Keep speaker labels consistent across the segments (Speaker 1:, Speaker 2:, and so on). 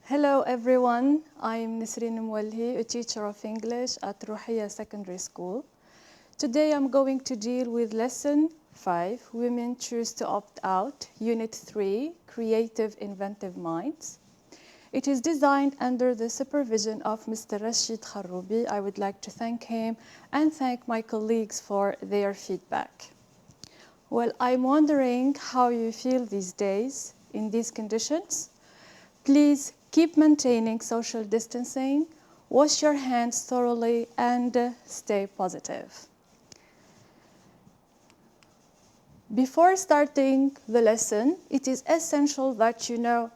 Speaker 1: Hello everyone, I'm Nisreen Mwalhi, a teacher of English at Ruhiya Secondary School. Today I'm going to deal with Lesson 5, Women Choose to Opt Out, Unit 3, Creative Inventive Minds. It is designed under the supervision of Mr. Rashid Kharoubi. I would like to thank him and thank my colleagues for their feedback. Well, I'm wondering how you feel these days in these conditions. Please keep maintaining social distancing, wash your hands thoroughly, and stay positive. Before starting the lesson, it is essential that you know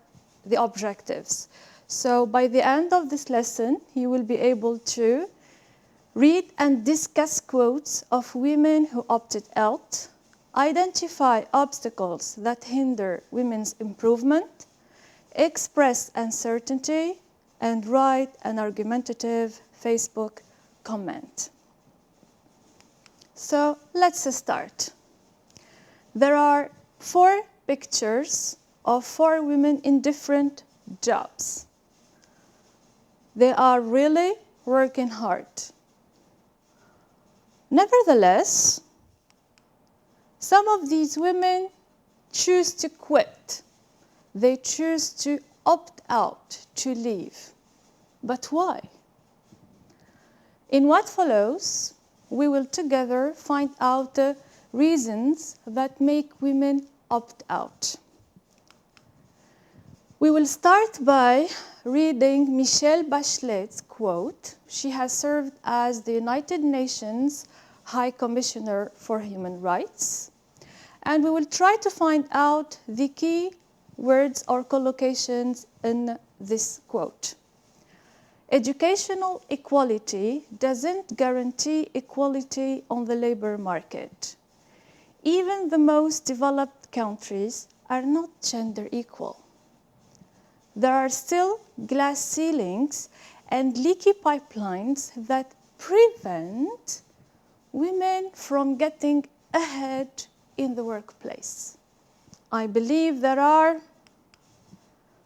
Speaker 1: the objectives. So by the end of this lesson, you will be able to read and discuss quotes of women who opted out, identify obstacles that hinder women's improvement, express uncertainty, and write an argumentative Facebook comment. So let's start. There are 4 pictures of 4 women in different jobs. They are really working hard. Nevertheless, some of these women choose to quit. They choose to opt out, to leave. But why? In what follows, we will together find out the reasons that make women opt out. We will start by reading Michelle Bachelet's quote. She has served as the United Nations High Commissioner for Human Rights. And we will try to find out the key words or collocations in this quote. Educational equality doesn't guarantee equality on the labor market. Even the most developed countries are not gender equal. There are still glass ceilings and leaky pipelines that prevent women from getting ahead in the workplace. I believe there are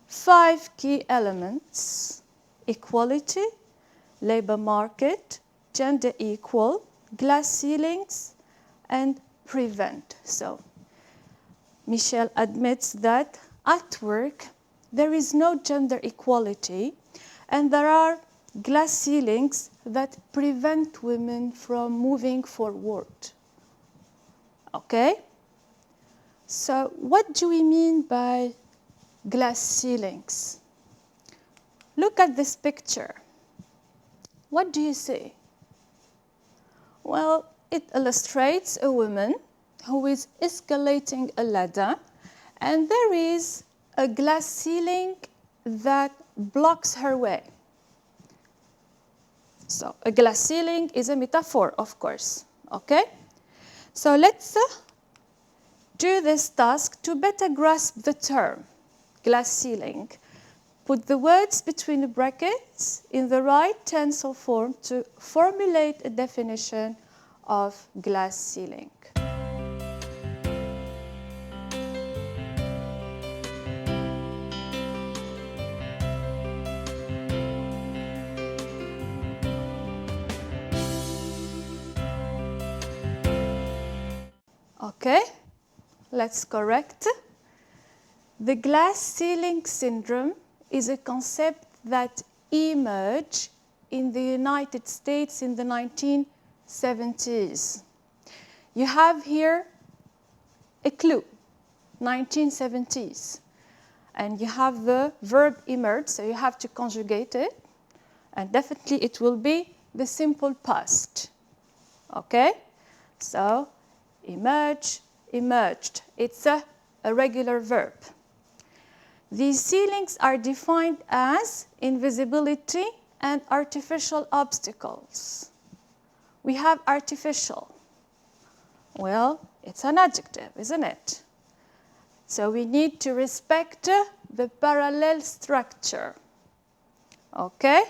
Speaker 1: 5 key elements: equality, labor market, gender equal, glass ceilings, and prevent. So Michelle admits that at work there is no gender equality and there are glass ceilings that prevent women from moving forward. Okay? So what do we mean by glass ceilings? Look at this picture. What do you see? Well, it illustrates a woman who is escalating a ladder, and there is a glass ceiling that blocks her way. So a glass ceiling is a metaphor, of course. Okay? So let's do this task to better grasp the term glass ceiling. Put the words between brackets in the right tensile form to formulate a definition of glass ceiling. Okay, let's correct. The glass ceiling syndrome is a concept that emerged in the United States in the 1970s. You have here a clue, 1970s. And you have the verb emerge, so you have to conjugate it. And definitely it will be the simple past. Okay? So emerge, emerged. It's a regular verb. These ceilings are defined as invisibility and artificial obstacles. We have artificial. Well, it's an adjective, isn't it? So we need to respect the parallel structure. Okay?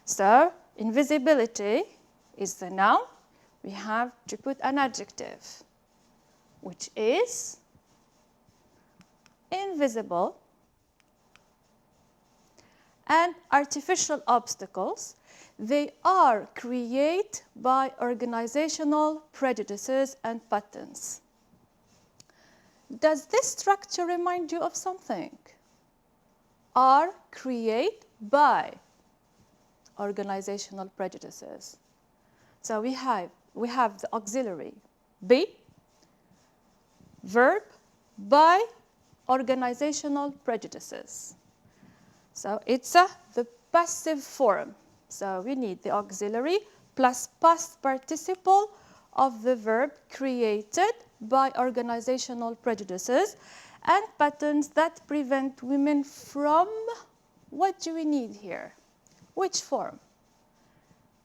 Speaker 1: So invisibility is the noun. We have to put an adjective, which is invisible and artificial obstacles. They are created by organizational prejudices and patterns. Does this structure remind you of something? Are created by organizational prejudices. So we have the auxiliary be, verb, by organizational prejudices. So it's the passive form. So we need the auxiliary plus past participle of the verb created by organizational prejudices and patterns that prevent women from, what do we need here? Which form?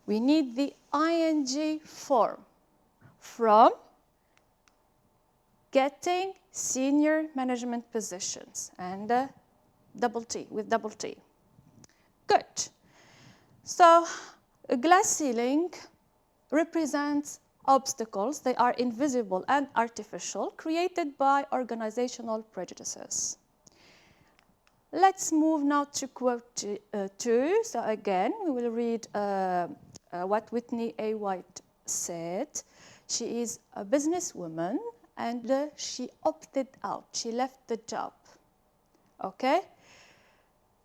Speaker 1: We need the ing form, from getting senior management positions, and double T, with double T. Good. So a glass ceiling represents obstacles. They are invisible and artificial, created by organizational prejudices. Let's move now to quote 2. So again, we will read what Whitney A. White said. She is a businesswoman and she opted out. She left the job. Okay?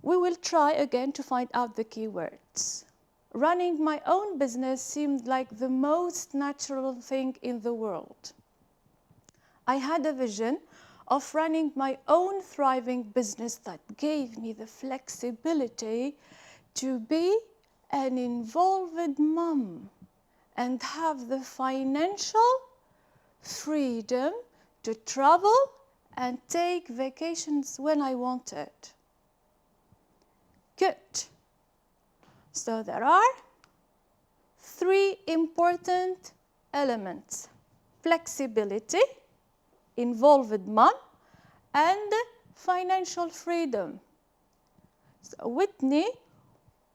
Speaker 1: We will try again to find out the key words. Running my own business seemed like the most natural thing in the world. I had a vision of running my own thriving business that gave me the flexibility to be an involved mom and have the financial freedom to travel and take vacations when I wanted. Good. So there are 3 important elements: flexibility, involved mom, and financial freedom. So Whitney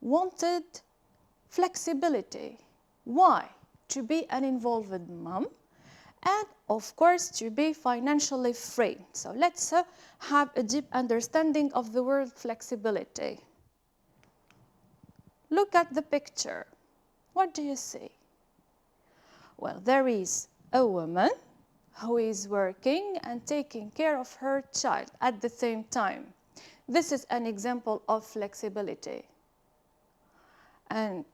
Speaker 1: wanted flexibility. Why? To be an involved mom and, of course, to be financially free. So let's have a deep understanding of the word flexibility. Look at the picture. What do you see? Well, there is a woman who is working and taking care of her child at the same time. This is an example of flexibility. And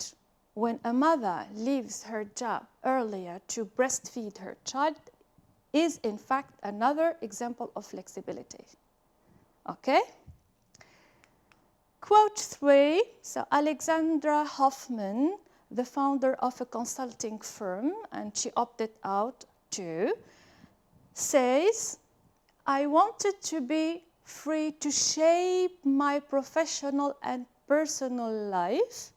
Speaker 1: when a mother leaves her job earlier to breastfeed her child is in fact another example of flexibility. Okay? Quote 3, so Alexandra Hoffman, the founder of a consulting firm, and she opted out too, says, I wanted to be free to shape my professional and personal life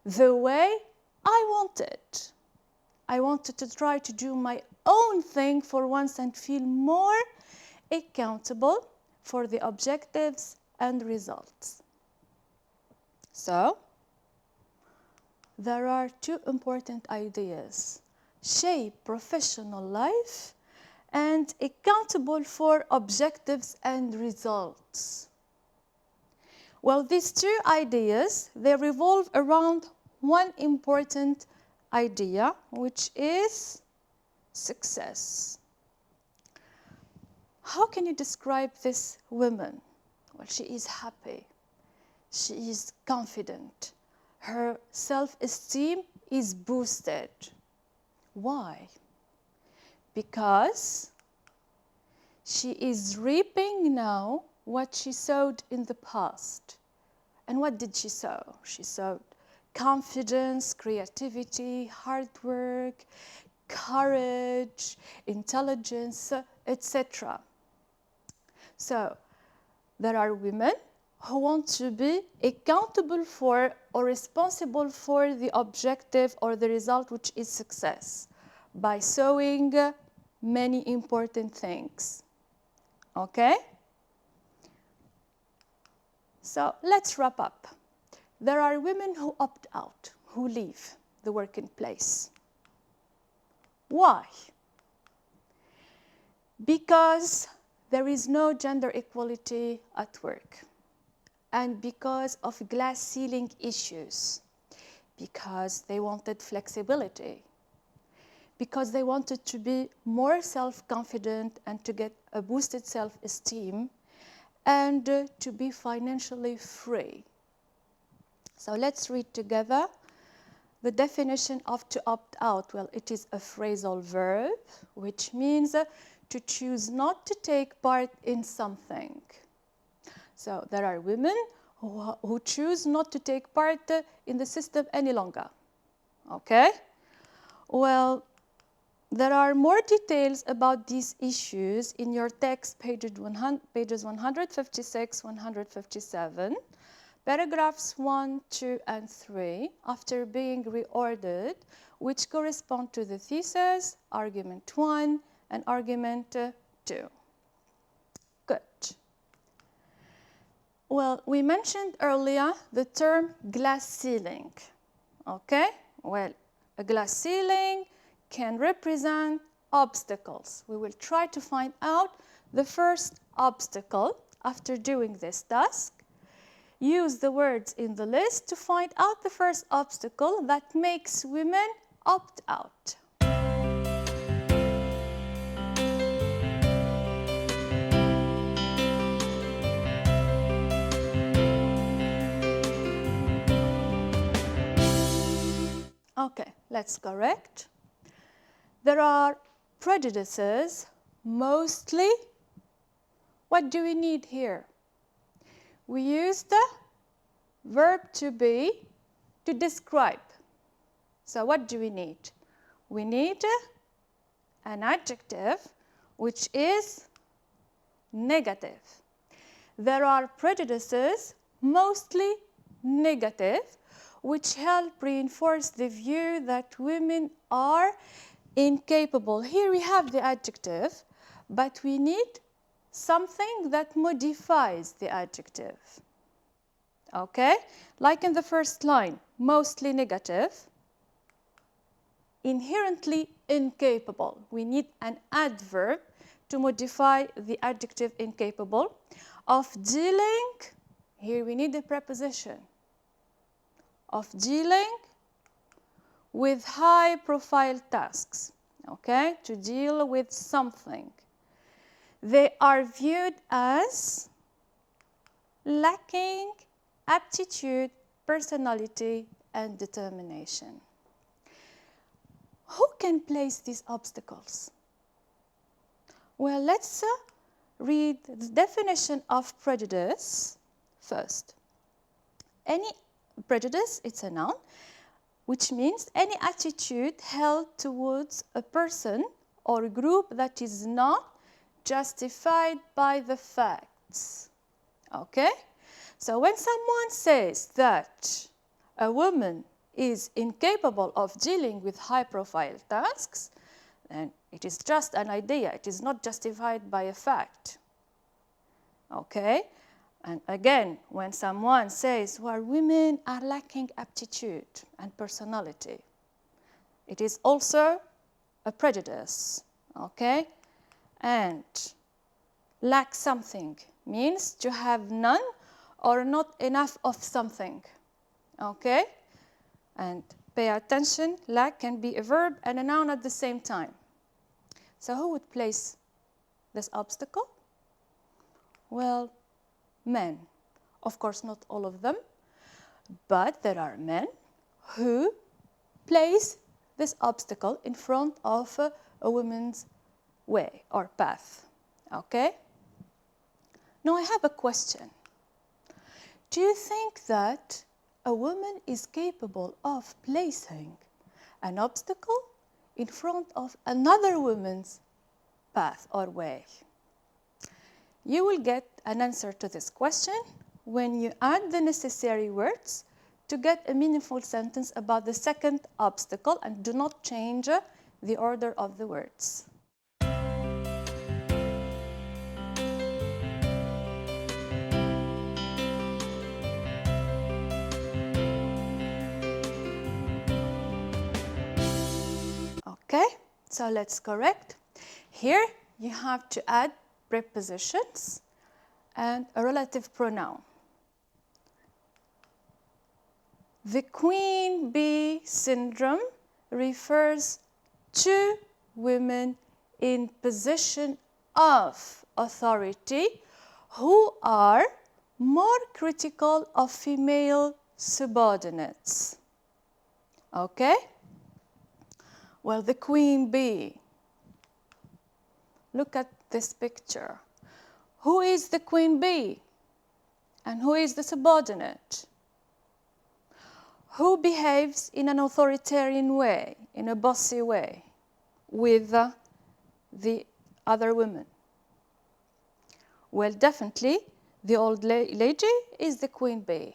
Speaker 1: the way I wanted. I wanted to try to do my own thing for once and feel more accountable for the objectives and results. So, there are 2 important ideas: shape professional life and accountable for objectives and results. Well, these 2 ideas, they revolve around one important idea, which is success. How can you describe this woman? Well, she is happy. She is confident. Her self-esteem is boosted. Why? Because she is reaping now what she sowed in the past. And what did she sow? She sowed confidence, creativity, hard work, courage, intelligence, etc. So there are women who want to be accountable for or responsible for the objective or the result, which is success, by sowing many important things. Okay? So let's wrap up. There are women who opt out, who leave the working place. Why? Because there is no gender equality at work. and because of glass ceiling issues, because they wanted flexibility, because they wanted to be more self-confident and to get a boosted self-esteem, and to be financially free. So let's read together the definition of to opt out. Well, it is a phrasal verb, which means to choose not to take part in something. So there are women who choose not to take part in the system any longer. Okay? Well, there are more details about these issues in your text, pages 156, 157, paragraphs 1, 2, and 3, after being reordered, which correspond to the thesis, argument 1, and argument 2. Good. Well, we mentioned earlier the term glass ceiling. Okay? Well, a glass ceiling can represent obstacles. We will try to find out the first obstacle after doing this task. Use the words in the list to find out the first obstacle that makes women opt out. Okay, let's correct. There are prejudices, mostly. What do we need here? We use the verb to be to describe. So what do we need? We need an adjective which is negative. There are prejudices, mostly negative, which help reinforce the view that women are incapable. Here we have the adjective, but we need something that modifies the adjective. Okay? Like in the first line, mostly negative, inherently incapable. We need an adverb to modify the adjective incapable. Of dealing, here we need a preposition. Of dealing with high-profile tasks, okay? To deal with something. They are viewed as lacking aptitude, personality, and determination. Who can place these obstacles? Well, let's read the definition of prejudice first. Any prejudice, it's a noun, which means any attitude held towards a person or group that is not justified by the facts. Okay? So when someone says that a woman is incapable of dealing with high-profile tasks, then it is just an idea. It is not justified by a fact. Okay? And again, when someone says, well, women are lacking aptitude and personality, it is also a prejudice, okay? And lack something means to have none or not enough of something, okay? And pay attention, lack can be a verb and a noun at the same time. So who would place this obstacle? Well, men. Of course, not all of them, but there are men who place this obstacle in front of a woman's way or path. Okay? Now I have a question. Do you think that a woman is capable of placing an obstacle in front of another woman's path or way? You will get an answer to this question when you add the necessary words to get a meaningful sentence about the second obstacle, and do not change the order of the words. Okay, so let's correct. Here you have to add prepositions and a relative pronoun. The queen bee syndrome refers to women in position of authority who are more critical of female subordinates. Okay? Well, the queen bee. Look at this picture. Who is the queen bee? And who is the subordinate? Who behaves in an authoritarian way, in a bossy way, with the other women? Well, definitely, the old lady is the queen bee,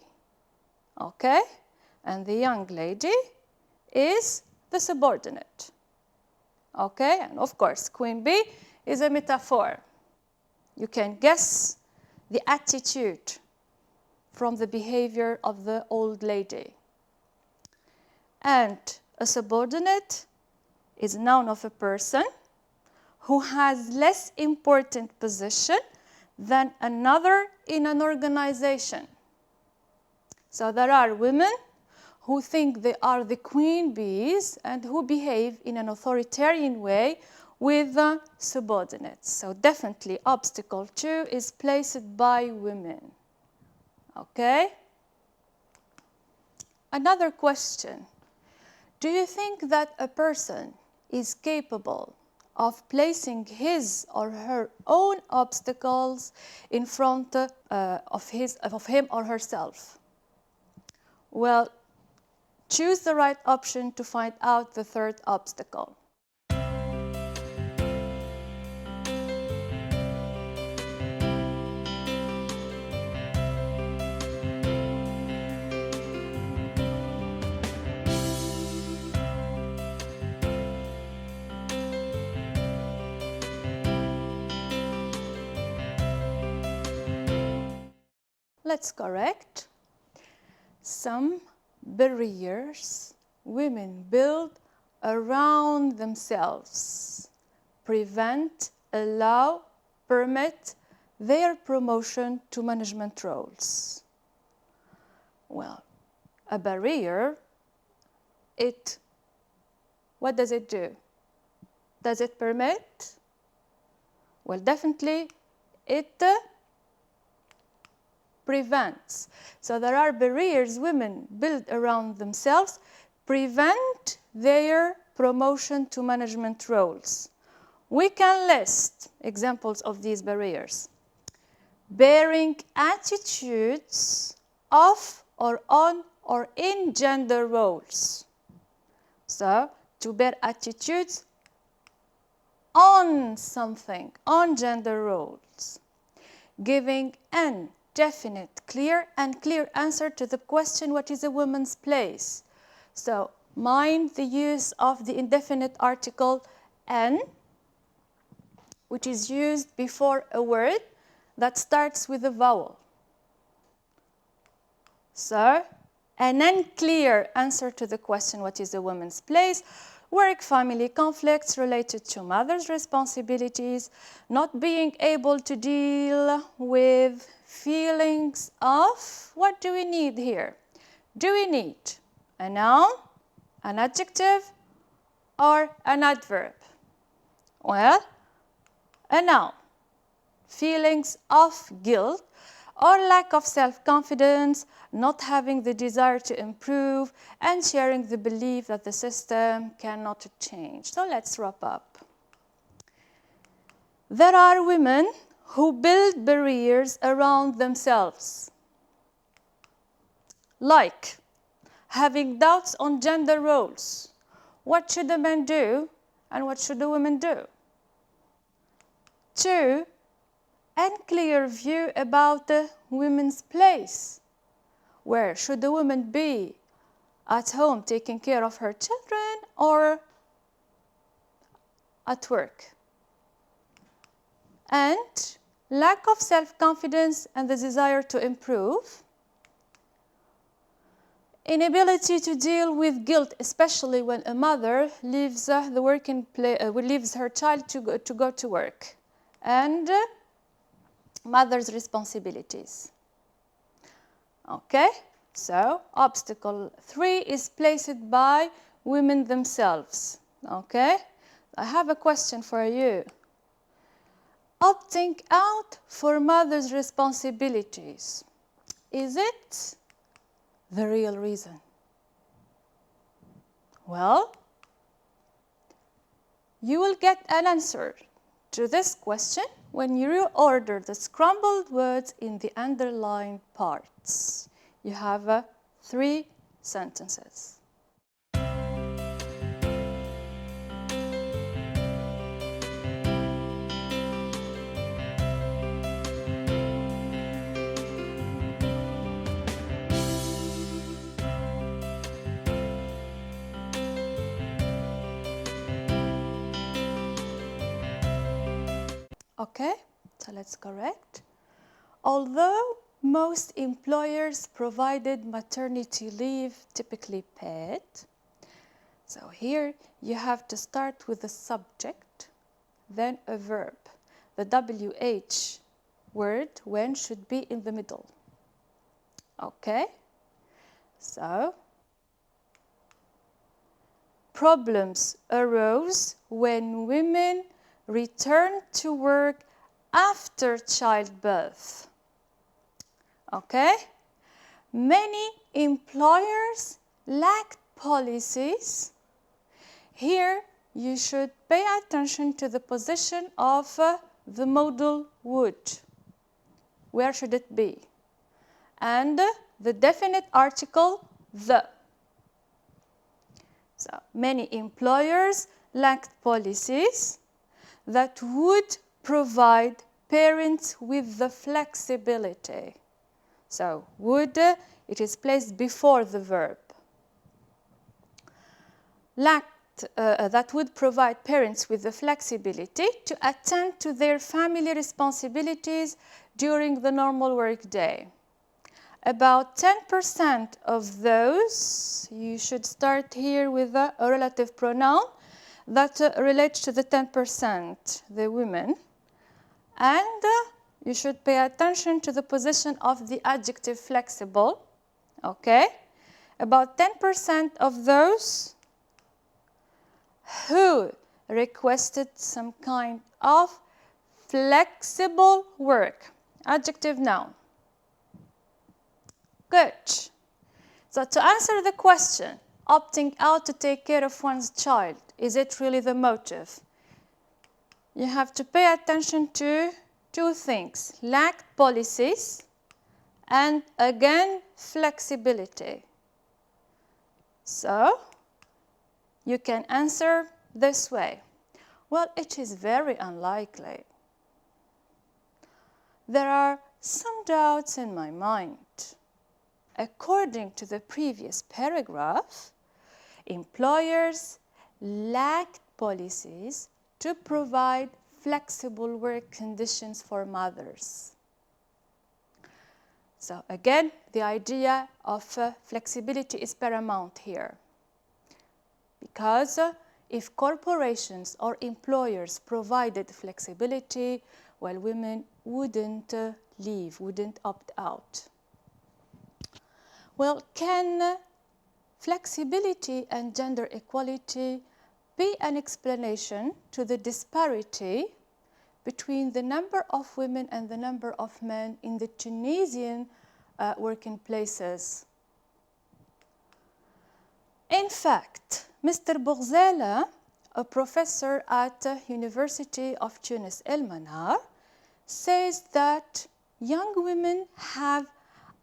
Speaker 1: okay? And the young lady is the subordinate, okay? And of course, queen bee is a metaphor. You can guess the attitude from the behavior of the old lady. And a subordinate is a noun of a person who has less important position than another in an organization. So there are women who think they are the queen bees and who behave in an authoritarian way with subordinates. So definitely obstacle 2 is placed by women. Okay? Another question. Do you think that a person is capable of placing his or her own obstacles in front of him or herself? Well, choose the right option to find out the third obstacle. Let's correct. Some barriers women build around themselves prevent, allow, permit their promotion to management roles. Well, a barrier, what does it do? Does it permit? Well, definitely it prevents. So there are barriers women build around themselves, prevent their promotion to management roles. We can list examples of these barriers. Bearing attitudes of or on or in gender roles. So to bear attitudes on something, on gender roles. Giving an definite, clear answer to the question, what is a woman's place? So mind the use of the indefinite article an, which is used before a word that starts with a vowel. So an unclear answer to the question, what is a woman's place? Work-family conflicts related to mother's responsibilities, not being able to deal with feelings of, what do we need here? Do we need a noun, an adjective, or an adverb? Well, a noun. Feelings of guilt or lack of self-confidence, not having the desire to improve, and sharing the belief that the system cannot change. So let's wrap up. There are women who build barriers around themselves, like having doubts on gender roles. What should the men do and what should the women do? 2, unclear view about the women's place. Where should the woman be? At home taking care of her children or at work? And lack of self-confidence and the desire to improve. Inability to deal with guilt, especially when a mother leaves leaves her child to go to work. And mother's responsibilities. Okay, So obstacle 3 is placed by women themselves. Okay? I have a question for you. Opting out for mother's responsibilities, is it the real reason? Well, you will get an answer to this question when you reorder the scrambled words in the underlined parts. You have 3 sentences. Okay, so let's correct. Although most employers provided maternity leave, typically paid, so here you have to start with the subject, then a verb. The WH word, when, should be in the middle. Okay, so problems arose when women returned to work after childbirth. Okay? Many employers lacked policies. Here, you should pay attention to the position of the modal would. Where should it be? And the definite article, the. So, many employers lacked policies that would provide parents with the flexibility. So, would, it is placed before the verb. That would provide parents with the flexibility to attend to their family responsibilities during the normal workday. About 10% of those, you should start here with a relative pronoun that relates to the 10%, the women. And you should pay attention to the position of the adjective flexible. Okay? About 10% of those who requested some kind of flexible work. Adjective noun. Good. So to answer the question, opting out to take care of one's child, is it really the motive? You have to pay attention to 2 things, lacked policies and again flexibility. So you can answer this way. Well, it is very unlikely. There are some doubts in my mind. According to the previous paragraph, employers lacked policies to provide flexible work conditions for mothers. So again, the idea of flexibility is paramount here. Because if corporations or employers provided flexibility, well, women wouldn't leave, wouldn't opt out. Well, can flexibility and gender equality be an explanation to the disparity between the number of women and the number of men in the Tunisian working places? In fact, Mr. Bourzela, a professor at the University of Tunis El Manar, says that young women have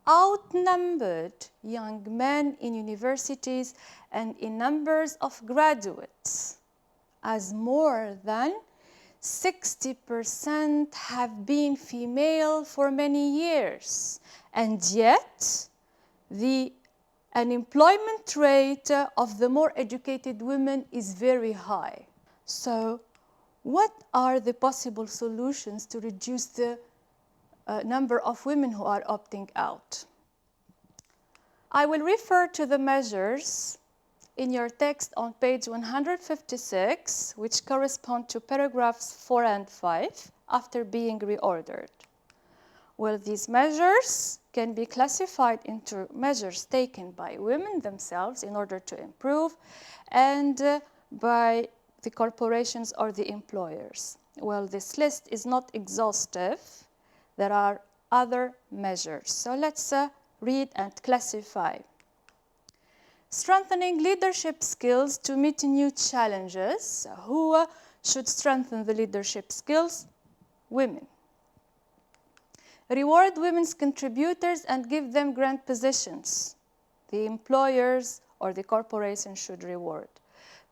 Speaker 1: outnumbered young men in universities and in numbers of graduates, as more than 60% have been female for many years, and yet the unemployment rate of the more educated women is very high. So what are the possible solutions to reduce the number of women who are opting out? I will refer to the measures in your text on page 156, which correspond to paragraphs 4 and 5 after being reordered. Well, these measures can be classified into measures taken by women themselves in order to improve and by the corporations or the employers. Well, this list is not exhaustive. There are other measures. So let's read and classify. Strengthening leadership skills to meet new challenges. Who should strengthen the leadership skills? Women. Reward women's contributors and give them grant positions. The employers or the corporation should reward.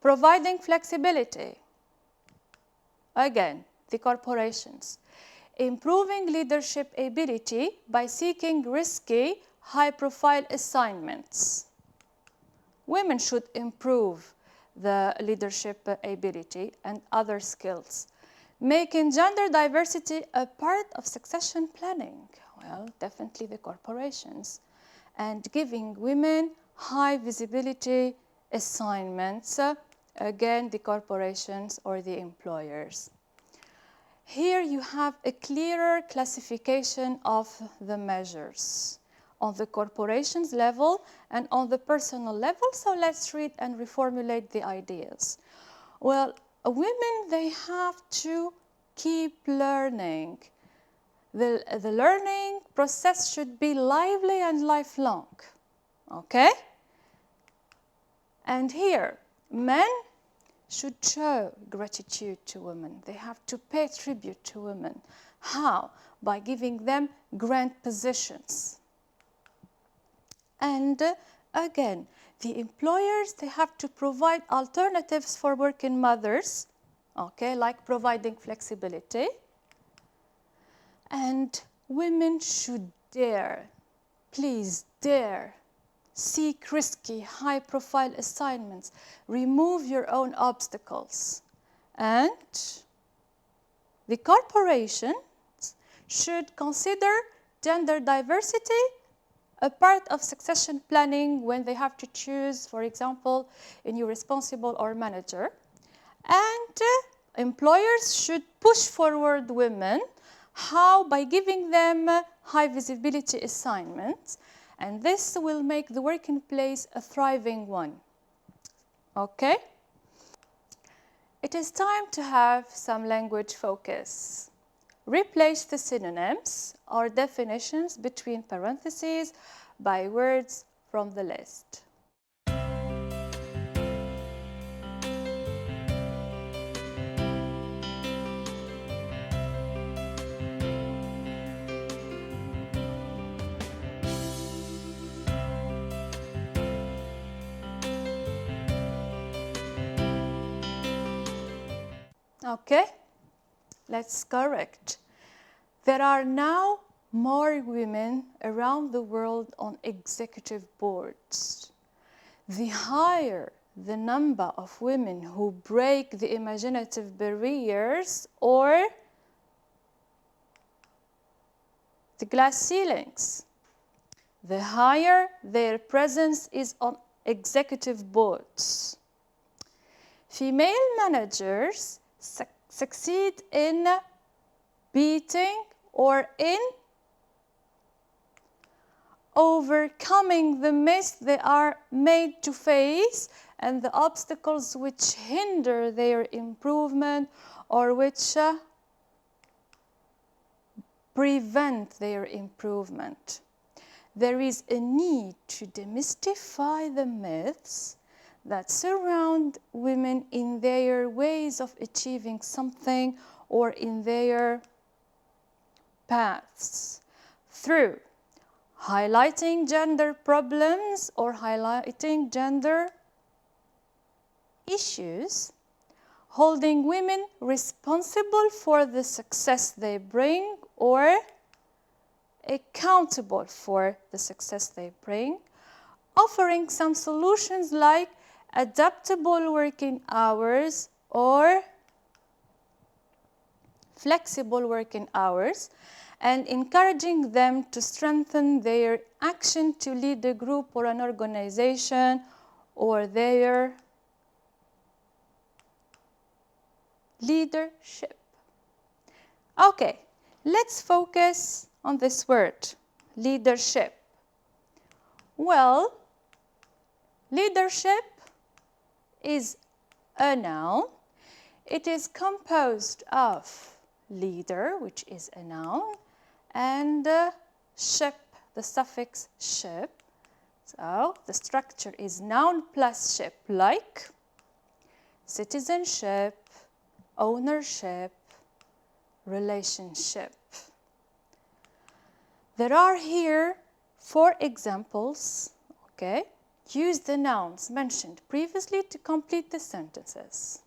Speaker 1: Providing flexibility. Again, the corporations. Improving leadership ability by seeking risky, high-profile assignments. Women should improve the leadership ability and other skills. Making gender diversity a part of succession planning. Well, definitely the corporations. And giving women high visibility assignments. Again, the corporations or the employers. Here you have a clearer classification of the measures on the corporations level and on the personal level. So let's read and reformulate the ideas. Well, women, they have to keep learning. The learning process should be lively and lifelong, okay? And here, men should show gratitude to women. They have to pay tribute to women. How? By giving them grant positions. And again, the employers, they have to provide alternatives for working mothers, okay, like providing flexibility. And women should dare, please dare, seek risky, high-profile assignments. Remove your own obstacles. And the corporations should consider gender diversity a part of succession planning when they have to choose, for example, a new responsible or manager. And employers should push forward women. How? By giving them high visibility assignments. And this will make the working place a thriving one. Okay? It is time to have some language focus. Replace the synonyms or definitions between parentheses by words from the list. Okay, let's correct. There are now more women around the world on executive boards. The higher the number of women who break the imaginative barriers or the glass ceilings, the higher their presence is on executive boards. Female managers succeed in beating or in overcoming the myths they are made to face and the obstacles which hinder their improvement or which prevent their improvement. There is a need to demystify the myths that surround women in their ways of achieving something or in their paths through highlighting gender problems or highlighting gender issues, holding women responsible for the success they bring or accountable for the success they bring, offering some solutions like adaptable working hours or flexible working hours, and encouraging them to strengthen their action to lead a group or an organization or their leadership. Okay, let's focus on this word, leadership? Well, leadership is a noun. It is composed of leader, which is a noun, and ship, the suffix ship. So the structure is noun plus ship, like citizenship, ownership, relationship. There are here 4 examples, okay? Use the nouns mentioned previously to complete the sentences.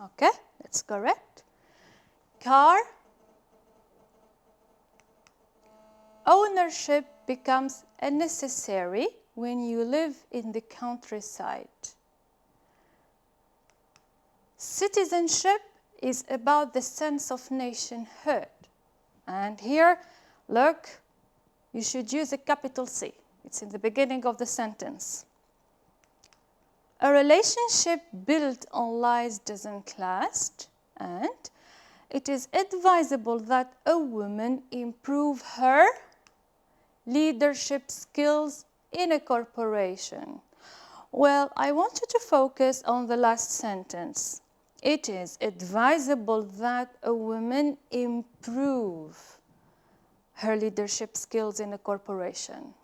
Speaker 1: Okay, that's correct. Car. Ownership becomes a necessary when you live in the countryside. Citizenship is about the sense of nationhood. And here, look, you should use a capital C. It's in the beginning of the sentence. A relationship built on lies doesn't last, and it is advisable that a woman improve her leadership skills in a corporation. Well, I want you to focus on the last sentence. It is advisable that a woman improve her leadership skills in a corporation.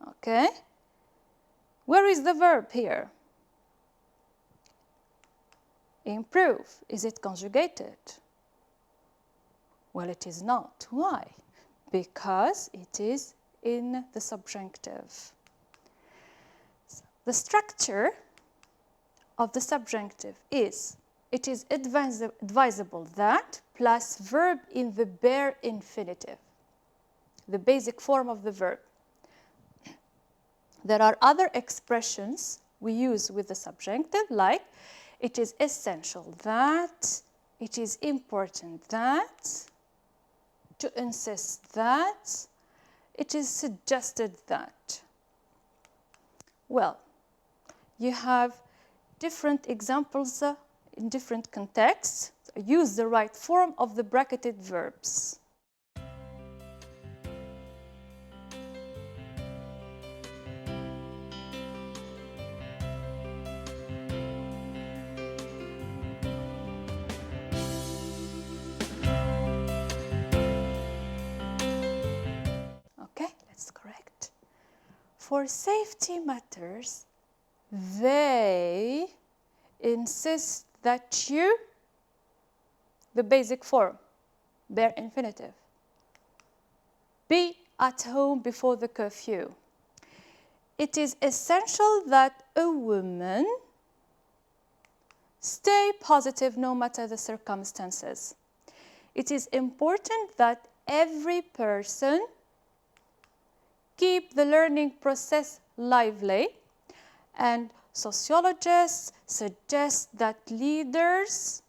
Speaker 1: Okay? Where is the verb here? Improve. Is it conjugated? Well, it is not. Why? Because it is in the subjunctive. The structure of the subjunctive is, it is advisable that plus verb in the bare infinitive, the basic form of the verb. There are other expressions we use with the subjunctive, like it is essential that, it is important that, to insist that, it is suggested that. Well, you have different examples in different contexts. Use the right form of the bracketed verbs. Okay, that's correct. For safety matters, they insist that you, the basic form, bare infinitive, be at home before the curfew. It is essential that a woman stay positive no matter the circumstances. It is important that every person keep the learning process lively, and sociologists suggest that leaders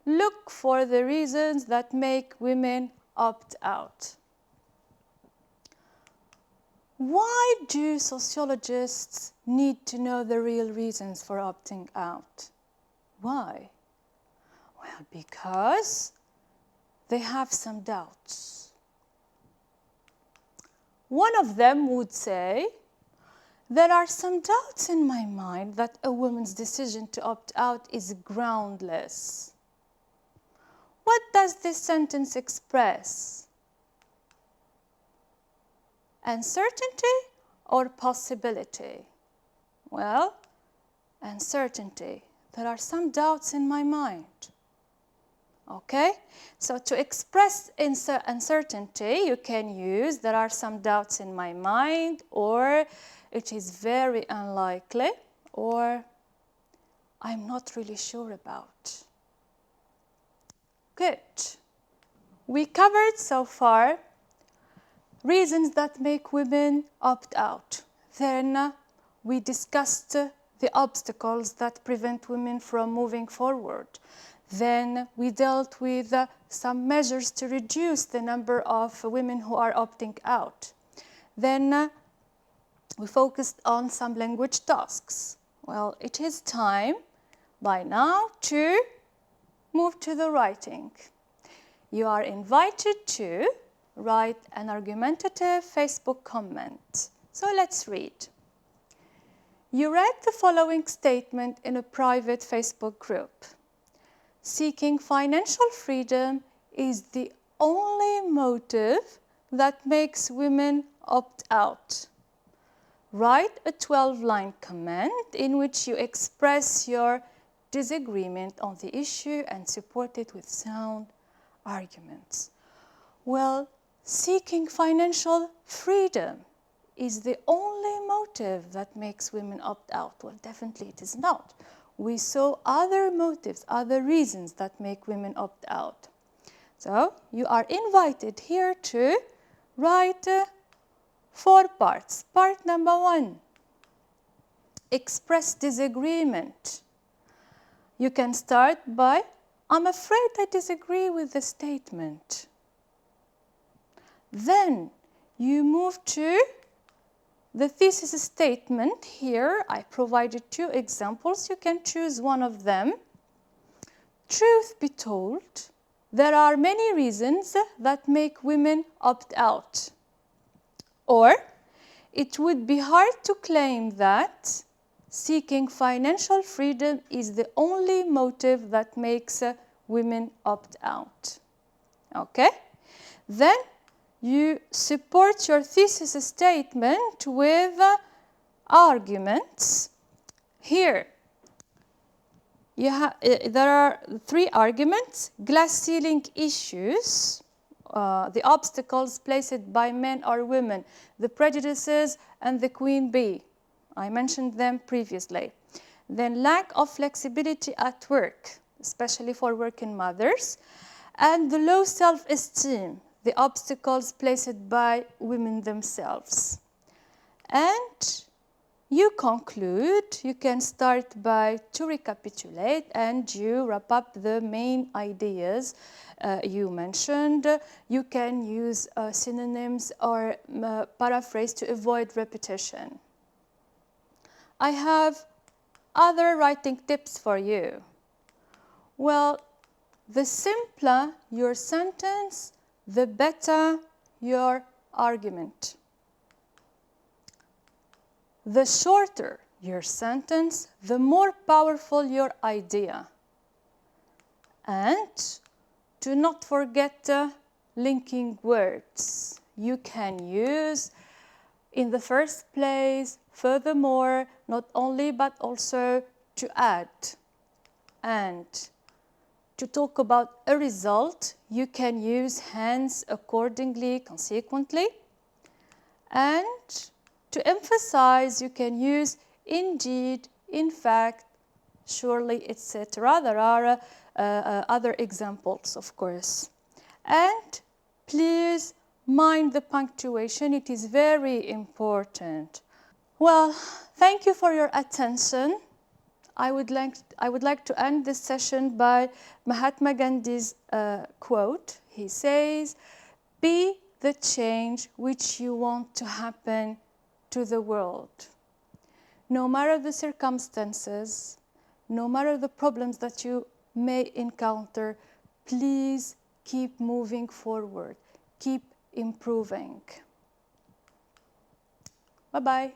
Speaker 1: look for the reasons that make women opt out. Why do sociologists need to know the real reasons for opting out? Why? Well, because they have some doubts. One of them would say, there are some doubts in my mind that a woman's decision to opt out is groundless. What does this sentence express? Uncertainty or possibility? Well, uncertainty. There are some doubts in my mind. Okay? So to express uncertainty, you can use there are some doubts in my mind, or it is very unlikely, or I'm not really sure about. Good. We covered so far reasons that make women opt out. Then we discussed the obstacles that prevent women from moving forward. Then we dealt with some measures to reduce the number of women who are opting out. Then we focused on some language tasks. Well, it is time by now to move to the writing. You are invited to write an argumentative Facebook comment. So let's read. You read the following statement in a private Facebook group. Seeking financial freedom is the only motive that makes women opt out. Write a 12-line comment in which you express your disagreement on the issue and support it with sound arguments. Well, seeking financial freedom is the only motive that makes women opt out. Well, definitely it is not. We saw other motives, other reasons that make women opt out. So you are invited here to write 4 parts. Part number 1, express disagreement. You can start by, I'm afraid I disagree with the statement. Then you move to the thesis statement. Here I provided 2 examples. You can choose one of them. Truth be told, there are many reasons that make women opt out. Or it would be hard to claim that seeking financial freedom is the only motive that makes women opt out. Okay? Then you support your thesis statement with arguments. Here, there are 3 arguments. Glass ceiling issues, the obstacles placed by men or women, the prejudices, and the queen bee. I mentioned them previously. Then lack of flexibility at work, especially for working mothers, and the low self-esteem, the obstacles placed by women themselves. And you conclude, you can start by to recapitulate, and you wrap up the main ideas you mentioned. You can use synonyms or paraphrase to avoid repetition. I have other writing tips for you. Well, the simpler your sentence, the better your argument. The shorter your sentence, the more powerful your idea. And do not forget linking words. You can use in the first place, furthermore, not only but also to add. And to talk about a result, you can use hence, accordingly, consequently. And to emphasize, you can use indeed, in fact, surely, etc. There are other examples, of course. And please mind the punctuation. It is very important. Well, thank you for your attention. I would like to end this session by Mahatma Gandhi's quote. He says, "Be the change which you want to happen to the world. No matter the circumstances, no matter the problems that you may encounter, please keep moving forward, keep improving." Bye-bye.